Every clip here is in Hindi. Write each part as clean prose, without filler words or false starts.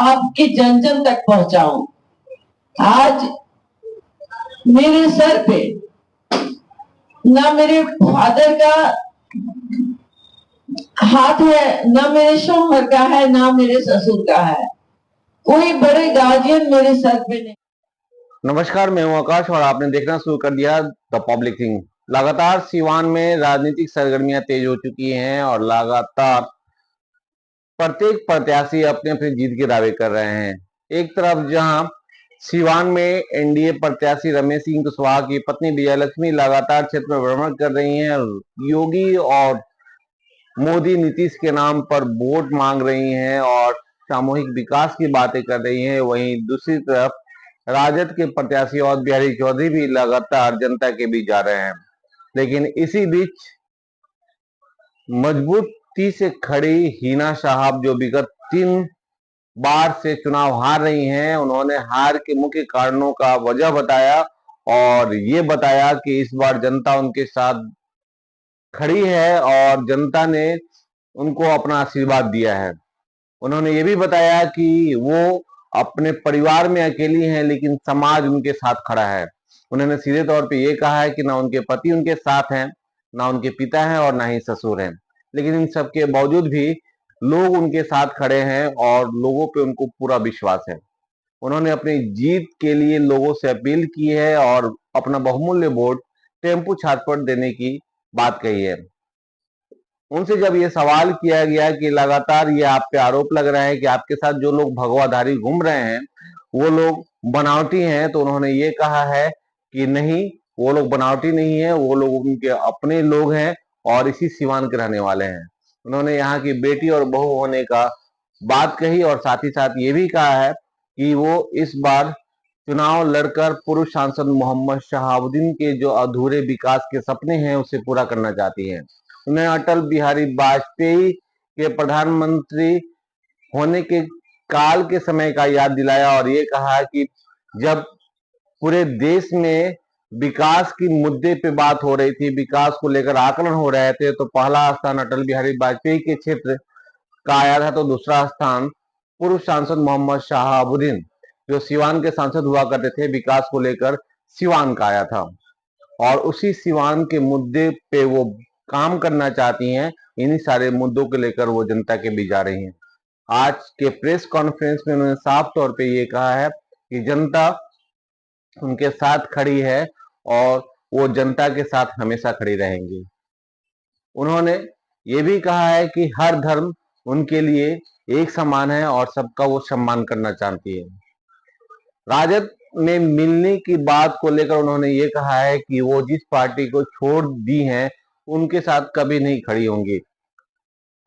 आपके जन जन तक पहुंचाऊं। आज मेरे सर पे ना मेरे फादर का हाथ है, ना मेरे शौहर का है, ना मेरे ससुर का है, कोई बड़े गार्जियन मेरे सर पे नहीं। नमस्कार, मैं हूं आकाश और आपने देखना शुरू कर दिया द पब्लिक थिंग। लगातार सीवान में राजनीतिक सरगर्मियां तेज हो चुकी हैं और लगातार प्रत्येक प्रत्याशी अपने अपने जीत के दावे कर रहे हैं। एक तरफ जहां सीवान में एनडीए प्रत्याशी रमेश सिंह कुशवाहा की पत्नी विजयलक्ष्मी लगातार क्षेत्र में भ्रमण कर रही हैं, योगी और मोदी नीतीश के नाम पर वोट मांग रही हैं और सामूहिक विकास की बातें कर रही हैं। वहीं दूसरी तरफ राजद के प्रत्याशी और बिहारी चौधरी भी लगातार जनता के बीच जा रहे हैं। लेकिन इसी बीच मजबूती से खड़ी हिना साहब, जो विगत 3 बार से चुनाव हार रही हैं, उन्होंने हार के मुख्य कारणों का वजह बताया और ये बताया कि इस बार जनता उनके साथ खड़ी है और जनता ने उनको अपना आशीर्वाद दिया है। उन्होंने ये भी बताया कि वो अपने परिवार में अकेली हैं, लेकिन समाज उनके साथ खड़ा है। उन्होंने सीधे तौर पे ये कहा है कि ना उनके पति उनके साथ हैं, ना उनके पिता हैं और ना ही ससुर हैं, लेकिन इन सब के बावजूद भी लोग उनके साथ खड़े हैं और लोगों पे उनको पूरा विश्वास है। उन्होंने अपनी जीत के लिए लोगों से अपील की है और अपना बहुमूल्य वोट टेम्पू छाट पर देने की बात कही है। उनसे जब ये सवाल किया गया कि लगातार ये आप पे आरोप लग रहा है कि आपके साथ जो लोग भगवाधारी घूम रहे हैं वो लोग बनावटी हैं, तो उन्होंने ये कहा है कि नहीं, वो लोग बनावटी नहीं है, वो लोग उनके अपने लोग हैं और इसी सीवान के रहने वाले हैं। उन्होंने यहाँ की बेटी और बहू होने का बात कही और साथ ही साथ ये भी कहा है कि वो इस बार चुनाव लड़कर पूर्व सांसद मोहम्मद शहाबुद्दीन के जो अधूरे विकास के सपने हैं उसे पूरा करना चाहती हैं। उन्हें अटल बिहारी वाजपेयी के प्रधानमंत्री होने के काल के समय का याद दिलाया और ये कहा कि जब पूरे देश में विकास की मुद्दे पे बात हो रही थी, विकास को लेकर आकलन हो रहे थे, तो पहला स्थान अटल बिहारी वाजपेयी के क्षेत्र का आया था, तो दूसरा स्थान पूर्व सांसद मोहम्मद शहाबुद्दीन, जो सिवान के सांसद हुआ करते थे, विकास को लेकर सिवान का आया था और उसी सिवान के मुद्दे पे वो काम करना चाहती हैं। इन्हीं सारे मुद्दों को लेकर वो जनता के बीच जा रही हैं। आज के प्रेस कॉन्फ्रेंस में उन्होंने साफ तौर पे ये कहा है कि जनता उनके साथ खड़ी है और वो जनता के साथ हमेशा खड़ी रहेंगी। उन्होंने ये भी कहा है कि हर धर्म उनके लिए एक समान है और सबका वो सम्मान करना चाहती है। राजद में मिलने की बात को लेकर उन्होंने ये कहा है कि वो जिस पार्टी को छोड़ दी है उनके साथ कभी नहीं खड़ी होंगी।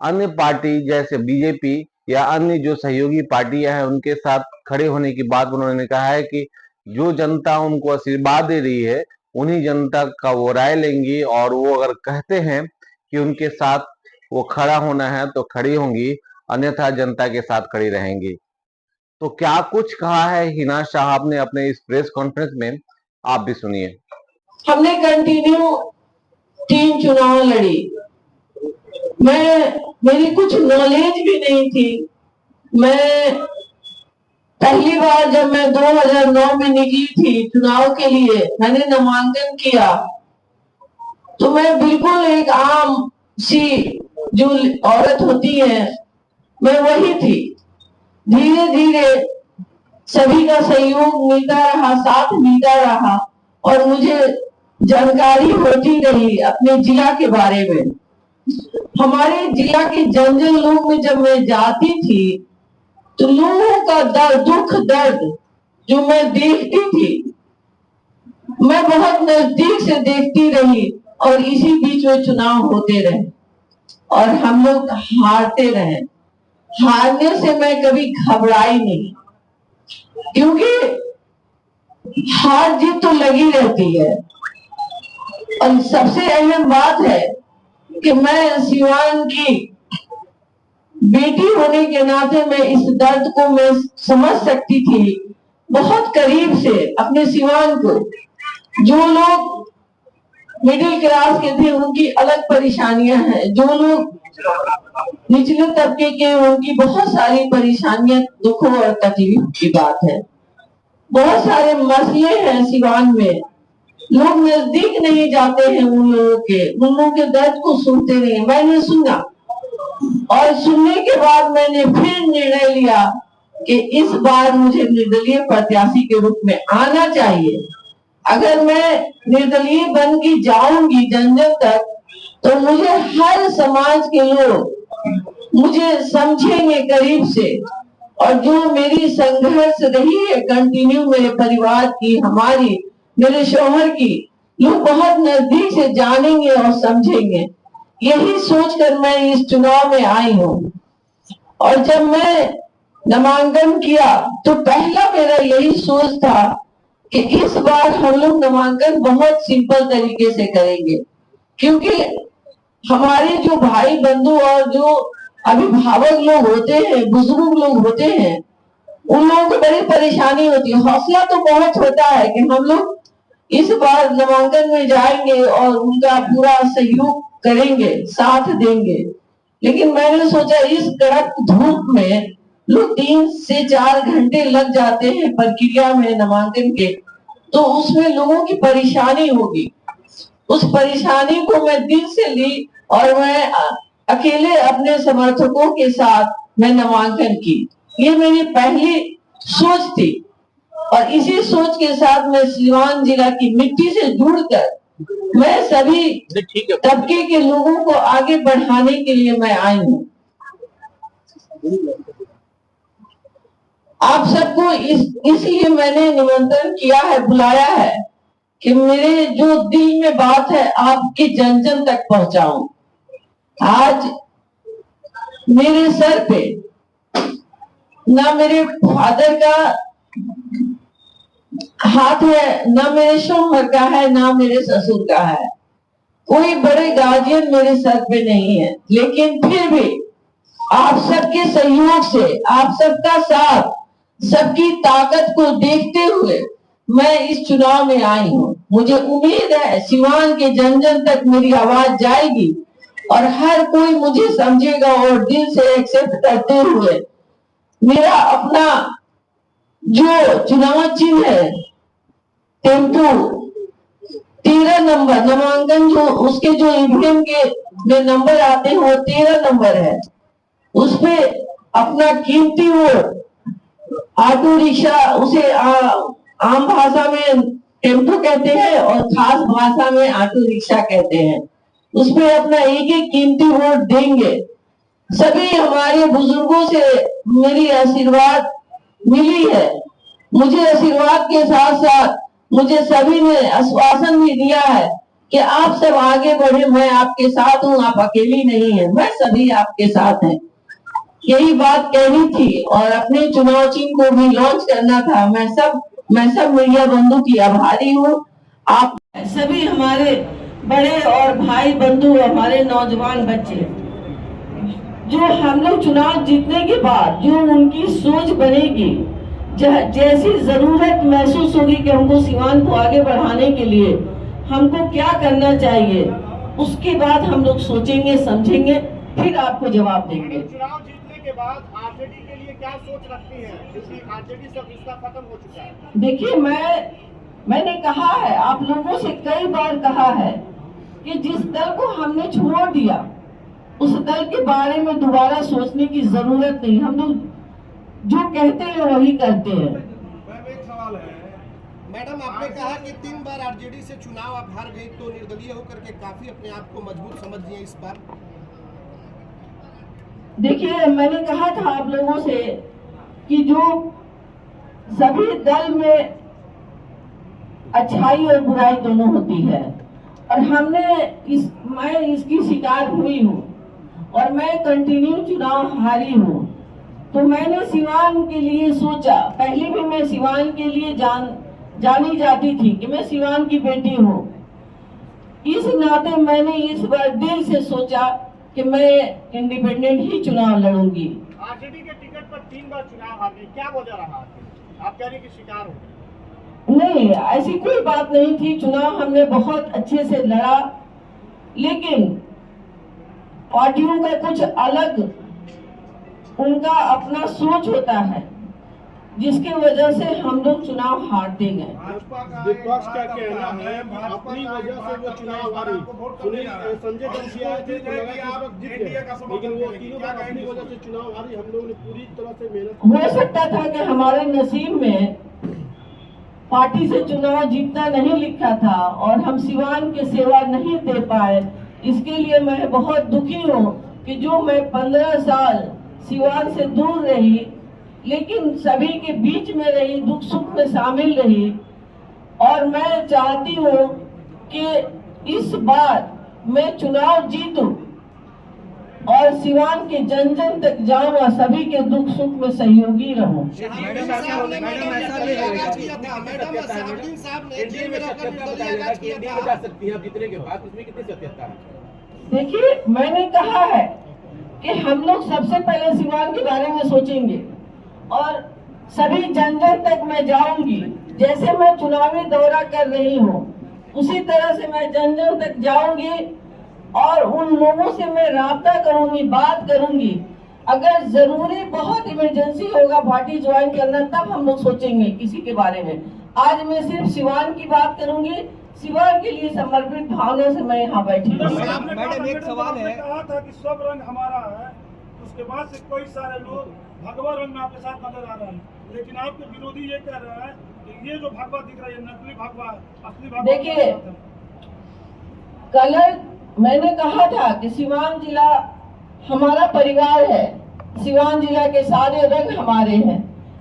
अन्य पार्टी जैसे बीजेपी या अन्य जो सहयोगी पार्टियां हैं उनके साथ खड़े होने की बात उन्होंने कहा है कि जो जनता उनको आशीर्वाद दे रही है उन्हीं जनता का वो राय लेंगी और वो अगर कहते हैं कि उनके साथ वो खड़ा होना है तो खड़ी होंगी, अन्यथा जनता के साथ खड़ी रहेंगी। तो क्या कुछ कहा है हिना साहब ने अपने इस प्रेस कॉन्फ्रेंस में, आप भी सुनिए। हमने कंटिन्यू 3 चुनाव लड़ी। मेरी कुछ नॉलेज भी नहीं थी। मैं पहली बार जब मैं 2009 में निकली थी चुनाव के लिए, मैंने नामांकन किया तो मैं बिल्कुल एक आम सी जो औरत होती है मैं वही थी। धीरे धीरे सभी का सहयोग मिलता रहा, साथ मिलता रहा और मुझे जानकारी होती रही अपने जिला के बारे में। हमारे जिला के जंगल लोग में जब मैं जाती थी तो लोगों का दर्द, दुख दर्द जो मैं देखती थी, मैं बहुत नजदीक से देखती रही और इसी बीच में चुनाव होते रहे और हम लोग हारते रहे। हारने से मैं कभी घबराई नहीं, क्योंकि हार जीत तो लगी रहती है। और सबसे अहम बात है कि मैं सिवान की बेटी होने के नाते मैं इस दर्द को मैं समझ सकती थी बहुत करीब से। अपने सिवान को जो लोग मिडिल क्लास के थे उनकी अलग परेशानियां हैं, जो लोग निचले तबके के उनकी बहुत सारी परेशानियां, दुखों और तकलीफ की बात है। बहुत सारे मसले हैं सिवान में, लोग नजदीक नहीं जाते हैं उन लोगों के दर्द को सुनते नहीं। मैंने सुना और सुनने के बाद मैंने फिर निर्णय लिया कि इस बार मुझे निर्दलीय प्रत्याशी के रूप में आना चाहिए। अगर मैं निर्दलीय बन के जाऊंगी जन जन तक, तो मुझे हर समाज के लोग मुझे समझेंगे करीब से, और जो मेरी संघर्ष रही है कंटिन्यू, मेरे परिवार की, हमारी, मेरे शौहर की, लोग बहुत नजदीक से जानेंगे और समझेंगे। यही सोचकर मैं इस चुनाव में आई हूँ। और जब मैं नामांकन किया तो पहला मेरा यही सोच था कि इस बार हम लोग नामांकन बहुत सिंपल तरीके से करेंगे, क्योंकि हमारे जो भाई बंधु और जो अभिभावक लोग होते हैं, बुजुर्ग लोग होते हैं, उन लोगों को बड़ी परेशानी होती है। हौसला तो बहुत होता है कि हम लोग इस बार नामांकन में जाएंगे और उनका पूरा सहयोग करेंगे, साथ देंगे। लेकिन मैंने सोचा इस कड़क धूप में लोग 3 से 4 घंटे लग जाते हैं प्रक्रिया में नामांकन के, तो उसमें लोगों की परेशानी होगी। उस परेशानी को मैं दिल से ली और मैं अकेले अपने समर्थकों के साथ मैं नामांकन की। ये मेरी पहली सोच थी और इसी सोच के साथ मैं सिवान जिला की मिट्टी से जुड़कर मैं सभी तबके के लोगों को आगे बढ़ाने के लिए मैं आई हूँ। आप सबको इसलिए मैंने निमंत्रण किया है, बुलाया है कि मेरे जो दिल में बात है आपके जन जन तक पहुंचाऊं। आज मेरे सर पे ना मेरे फादर का हाथ है, ना मेरे शौहर का है, ना मेरे ससुर का है। कोई बड़े गार्जियन मेरे सर पे नहीं है, लेकिन फिर भी आप सबके सहयोग से, आप सबका साथ, सबकी ताकत को देखते हुए मैं इस चुनाव में आई हूँ। मुझे उम्मीद है सिवान के जन जन तक मेरी आवाज जाएगी और हर कोई मुझे समझेगा और दिल से एक्सेप्ट करते हुए मेरा अपना जो चुनाव चिन्ह है टेम्पो 13 नंबर नामांकन, जो उसके जो ईवीएम के में नंबर आते हैं वो 13 नंबर है। उसपे अपना कीमती वोट, ऑटो रिक्शा, उसे आम भाषा में टेम्पो कहते हैं और खास भाषा में ऑटो रिक्शा कहते हैं, उसमें अपना एक एक कीमती वोट देंगे। सभी हमारे बुजुर्गों से मेरी आशीर्वाद मिली है। मुझे आशीर्वाद के साथ साथ मुझे सभी ने आश्वासन भी दिया है कि आप सब आगे बढ़े, मैं आपके साथ हूँ, आप अकेली नहीं है, मैं सभी आपके साथ हैं। यही बात कहनी थी और अपने चुनाव चिन्ह को भी लॉन्च करना था। मैं सब मीडिया बंधु की आभारी हूँ। आप सभी हमारे बड़े और भाई बंधु, हमारे नौजवान बच्चे, जो हम लोग चुनाव जीतने के बाद जो उनकी सोच बनेगी, जैसी जरूरत महसूस होगी कि हमको सिवान को आगे बढ़ाने के लिए हमको क्या करना चाहिए, उसके बाद हम लोग सोचेंगे, समझेंगे, फिर आपको जवाब देंगे। चुनाव जीतने के बाद आरजेडी के लिए क्या सोच रखती है, क्योंकि आरजेडी से रिश्ता खत्म हो चुका है? देखिए, मैंने कहा है, आप लोगों से कई बार कहा है कि जिस दल को हमने छोड़ दिया उस दल के बारे में दोबारा सोचने की जरूरत नहीं। हम लोग जो कहते हैं वही करते हैं। मैम, एक सवाल है। मैडम, आपने कहा कि 3 बार आरजेडी से चुनाव आप हार गई, तो निर्दलीय होकर के काफी अपने आप को मजबूत समझ लिया इस बार। देखिए, मैंने कहा था आप लोगों से कि जो सभी दल में अच्छाई और बुराई दोनों होती है और मैं इसकी शिकार हुई हूँ और मैं कंटिन्यू चुनाव हारी हूँ। तो मैंने सिवान के लिए सोचा, पहले भी मैं सिवान के लिए जानी जाती थी कि मैं सिवान की बेटी हूँ। इस नाते मैंने इस बार दिल से सोचा कि मैं इंडिपेंडेंट ही चुनाव लड़ूंगी। आरजेडी के टिकट पर 3 बार चुनाव हार गई, क्या वजह रहा? आप कह रही कि शिकार हो? नहीं, ऐसी कोई बात नहीं थी। चुनाव हमने बहुत अच्छे से लड़ा, लेकिन पार्टियों का कुछ अलग उनका अपना सोच होता है, जिसकी वजह से हम लोग चुनाव हारते गए। विपक्ष का कहना है कि अपनी वजह से वो चुनाव हारी। संजय जब आए थे तो लगा कि इस वक्त जीत गए, लेकिन वो तीनों बार अपनी वजह से चुनाव हारी। हम लोगों ने पूरी तरह से मेहनत। हो सकता था कि हमारे नसीब में पार्टी से चुनाव जीतना नहीं लिखा था और हम सिवान की सेवा नहीं दे पाए। इसके लिए मैं बहुत दुखी हूँ कि जो मैं 15 साल सिवान से दूर रही, लेकिन सभी के बीच में रही, दुख सुख में शामिल रही, और मैं चाहती हूँ कि इस बार मैं चुनाव जीतूं और सिवान के जन जन तक जाऊं और सभी के दुख सुख में सहयोगी रहूं। देखिए, मैंने कहा है कि हम लोग सबसे पहले सिवान के बारे में सोचेंगे और सभी जन जन तक मैं जाऊंगी। जैसे मैं चुनावी दौरा कर रही हूँ, उसी तरह से मैं जन जन तक जाऊंगी और उन लोगों से मैं राब्ता करूंगी, बात करूंगी। अगर जरूरी बहुत इमरजेंसी होगा पार्टी ज्वाइन करना, तब हम लोग सोचेंगे किसी के बारे में। आज मैं सिर्फ सिवान की बात करूंगी, सिवान के लिए समर्पित भावना से मैं यहाँ बैठी हूँ। मैडम, एक सवाल है, कहा था कि सब रंग हमारा है, उसके बाद से कई सारे लोग भगवा रंग में आपके साथ नजर आ रहे हैं, लेकिन आपके विरोधी ये कह रहे हैं कि ये जो भगवा दिख रहा है ये नकली भगवा है, असली भगवा। देखिए, कलर मैंने कहा था कि सिवान जिला हमारा परिवार है, सिवान जिला के सारे रंग हमारे हैं।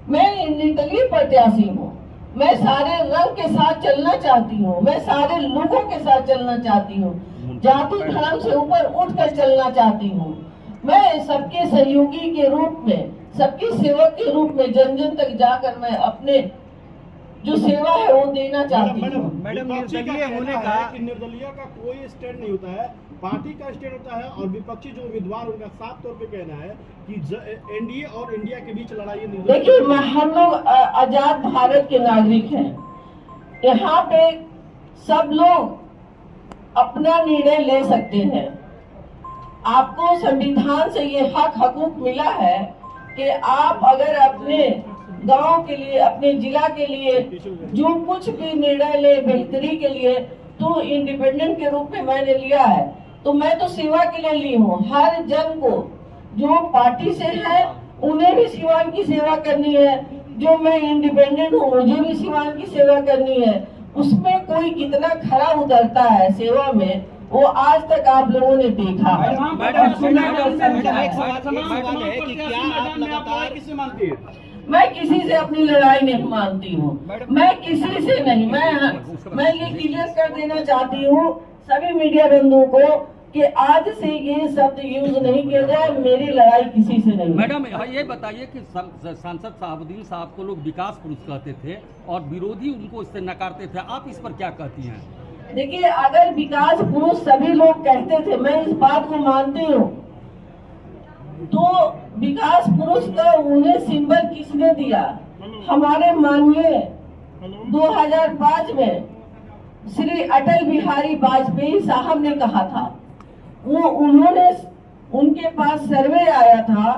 मैं निर्दलीय प्रत्याशी हूँ, मैं सारे रंग के साथ चलना चाहती हूँ, मैं सारे लोगों के साथ चलना चाहती हूँ, जाति धर्म से ऊपर उठकर चलना चाहती हूँ। मैं सबके सहयोगी के रूप में, सबके सेवक के रूप में जन जन तक जाकर मैं अपने जो सेवा है वो देना चाहती हूँ। मैडम, निर्दलीय होने का निर्दलीय का कोई स्टैंड नहीं होता है, पार्टी का स्टैंड होता है। और विपक्षी जो उम्मीदवार उनका साफ तौर पे कहना है कि एनडीए और इंडिया के बीच लड़ाई है। देखिए, हम लोग आजाद भारत के नागरिक हैं। यहाँ पे सब लोग अपना निर्णय ले सकते हैं। आपको संविधान से ये हकूक मिला है कि आप अगर अपने गांव के लिए, अपने जिला के लिए जो कुछ भी निर्णय ले बेहतरी के लिए, तो इंडिपेंडेंट के रूप में मैंने लिया है। तो मैं तो सेवा के लिए ली हूँ। हर जन को जो पार्टी से है उन्हें भी सिवान की सेवा करनी है, जो मैं इंडिपेंडेंट हूँ मुझे भी सिवान की सेवा करनी है। उसमें कोई कितना खरा उतरता है सेवा में, वो आज तक आप लोगों ने देखा। मैं किसी से अपनी लड़ाई नहीं मानती हूँ, मैं किसी से नहीं। मैं ये क्लियर कर देना चाहती हूँ सभी मीडिया बंधुओं को कि आज से ये शब्द यूज नहीं किया जाए, मेरी लड़ाई किसी से नहीं। मैडम, ये बताइए कि सांसद शहाबुद्दीन साहब को लोग विकास पुरुष कहते थे और विरोधी उनको इससे नकारते थे, आप इस पर क्या कहती हैं? देखिए, अगर विकास पुरुष सभी लोग कहते थे, मैं इस बात को मानती हूँ, तो विकास पुरुष का उन्हें सिंबल किसने दिया? हमारे माननीय 2005 में श्री अटल बिहारी वाजपेयी साहब ने कहा था। उन्होंने, उनके पास सर्वे आया था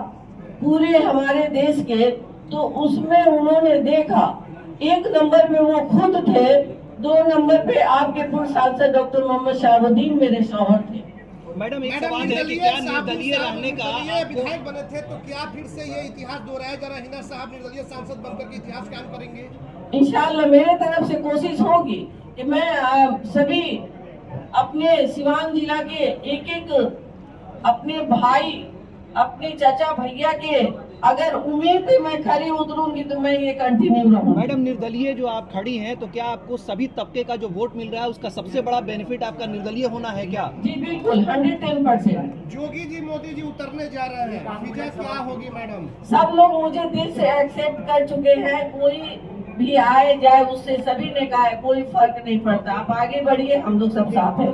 पूरे हमारे देश के, तो उसमें उन्होंने देखा 1 नंबर पे वो खुद थे, 2 नंबर पे आपके पूर्व सांसद डॉक्टर मोहम्मद शहाबुद्दीन मेरे शौहर थे। मैडम, एक सवाल है कि क्या निर्दलीय रहने का विधायक बने थे, तो क्या फिर से ये इतिहास दोहराया जा रहा है? हिना साहब निर्दलीय सांसद बनकर के इतिहास कायम करेंगे? इंशाअल्लाह मेरे तरफ से कोशिश होगी कि मैं सभी अपने सिवान जिला के एक अपने भाई, अपने चाचा भैया के अगर उम्मीद पे मैं खड़ी उतरूंगी तो मैं ये कंटिन्यू रहूंगी। मैडम, निर्दलीय जो आप खड़ी हैं, तो क्या आपको सभी तबके का जो वोट मिल रहा है उसका सबसे बड़ा बेनिफिट आपका निर्दलीय होना है क्या? जी बिल्कुल, 110%। जोगी जी, मोदी जी उतरने जा रहे हैं, वजह क्या होगी मैडम? सब लोग मुझे दिल से एक्सेप्ट कर चुके हैं, कोई भी आए जाए उससे सभी ने कहा है कोई फर्क नहीं पड़ता, आप आगे बढ़िए, हम लोग सब साथ हैं।